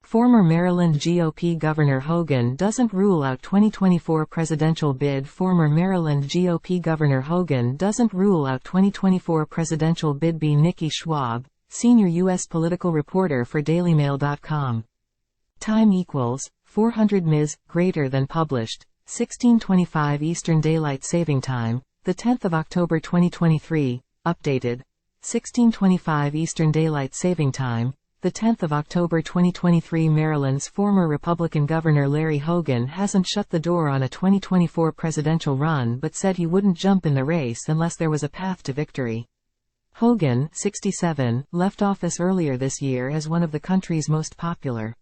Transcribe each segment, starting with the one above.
Former Maryland GOP Governor Hogan doesn't rule out 2024 presidential bid. Former Maryland GOP Governor Hogan doesn't rule out 2024 presidential bid. Nikki Schwab, senior U.S. political reporter for DailyMail.com. Time equals 400 ms greater than published 16:25 Eastern Daylight Saving Time, the 10th of October 2023. Updated 16:25 Eastern Daylight Saving Time, the 10th of October 2023. Maryland's former Republican Governor Larry Hogan hasn't shut the door on a 2024 presidential run but said he wouldn't jump in the race unless there was a path to victory. Hogan, 67, left office earlier this year as one of the country's most popular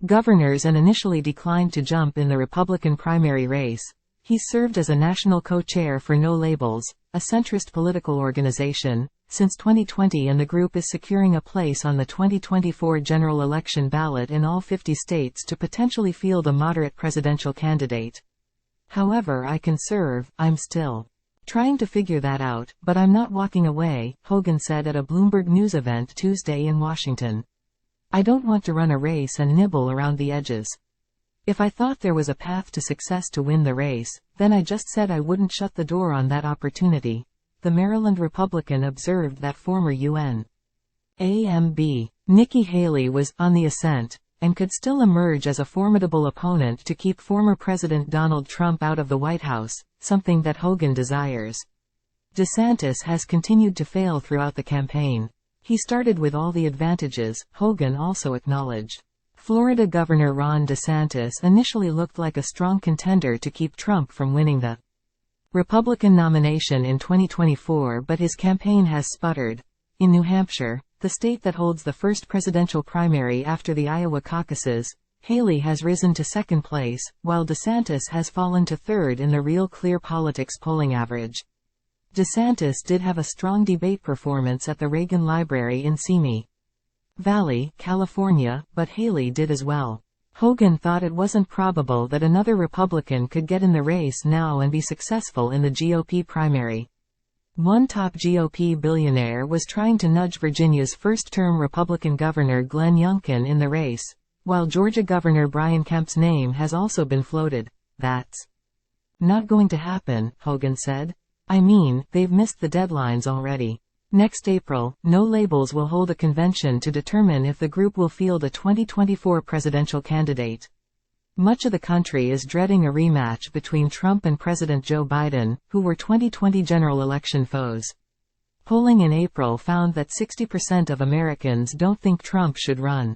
governors and initially declined to jump in the Republican primary race. He served as a national co-chair for No Labels, a centrist political organization, since 2020, and the group is securing a place on the 2024 general election ballot in all 50 states to potentially field a moderate presidential candidate. However, I'm still trying to figure that out, but I'm not walking away, Hogan said at a Bloomberg News event Tuesday in Washington. I don't want to run a race and nibble around the edges. If I thought there was a path to success to win the race, then I just said I wouldn't shut the door on that opportunity. The Maryland Republican observed that former UN AMB Nikki Haley was on the ascent and could still emerge as a formidable opponent to keep former President Donald Trump out of the White House, something that Hogan desires. DeSantis has continued to fail throughout the campaign. He started with all the advantages, Hogan also acknowledged. Florida Governor Ron DeSantis initially looked like a strong contender to keep Trump from winning the Republican nomination in 2024, but his campaign has sputtered. In New Hampshire, the state that holds the first presidential primary after the Iowa caucuses, Haley has risen to second place, while DeSantis has fallen to third in the Real Clear Politics polling average. DeSantis did have a strong debate performance at the Reagan Library in Simi Valley, California, but Haley did as well. Hogan thought it wasn't probable that another Republican could get in the race now and be successful in the GOP primary. One top GOP billionaire was trying to nudge Virginia's first-term Republican Governor Glenn Youngkin in the race, while Georgia Governor Brian Kemp's name has also been floated. That's not going to happen, Hogan said. I mean, they've missed the deadlines already. Next April, No Labels will hold a convention to determine if the group will field a 2024 presidential candidate. Much of the country is dreading a rematch between Trump and President Joe Biden, who were 2020 general election foes. Polling in April found that 60% of Americans don't think Trump should run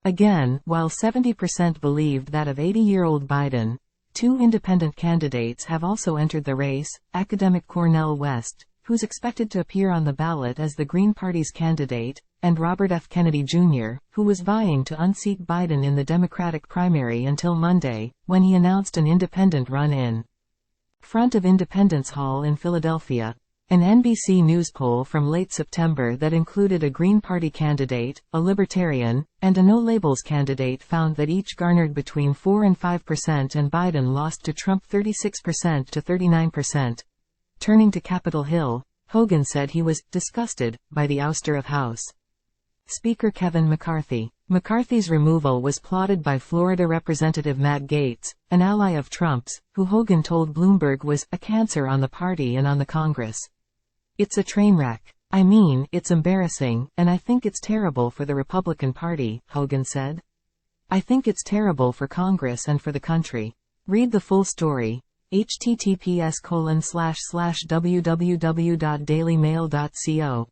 again, while 70% believed that of 80-year-old Biden. Two independent candidates have also entered the race: academic Cornel West, who's expected to appear on the ballot as the Green Party's candidate, and Robert F. Kennedy Jr., who was vying to unseat Biden in the Democratic primary until Monday, when he announced an independent run-in front of Independence Hall in Philadelphia. An NBC News poll from late September that included a Green Party candidate, a Libertarian, and a No Labels candidate found that each garnered between 4 and 5%, and Biden lost to Trump 36% to 39%. Turning to Capitol Hill, Hogan said he was disgusted by the ouster of House Speaker Kevin McCarthy. McCarthy's removal was plotted by Florida Representative Matt Gaetz, an ally of Trump's, who Hogan told Bloomberg was a cancer on the party and on the Congress. It's a train wreck. I mean, it's embarrassing, and I think it's terrible for the Republican Party, Hogan said. I think it's terrible for Congress and for the country. Read the full story. https://www.dailymail.co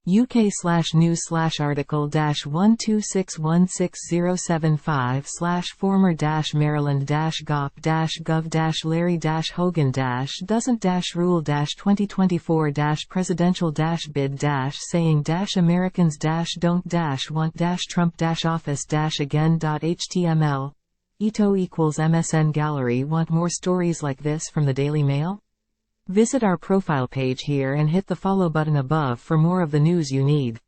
uk/news/article-12617/former-maryland-gov-gov-larry-hogan-doesn't-rule-2024-presidential-bid-saying-americans-don't-want-trump-office-again.html. Ito equals MSN Gallery. Want more stories like this from the Daily Mail? Visit our profile page here and hit the follow button above for more of the news you need.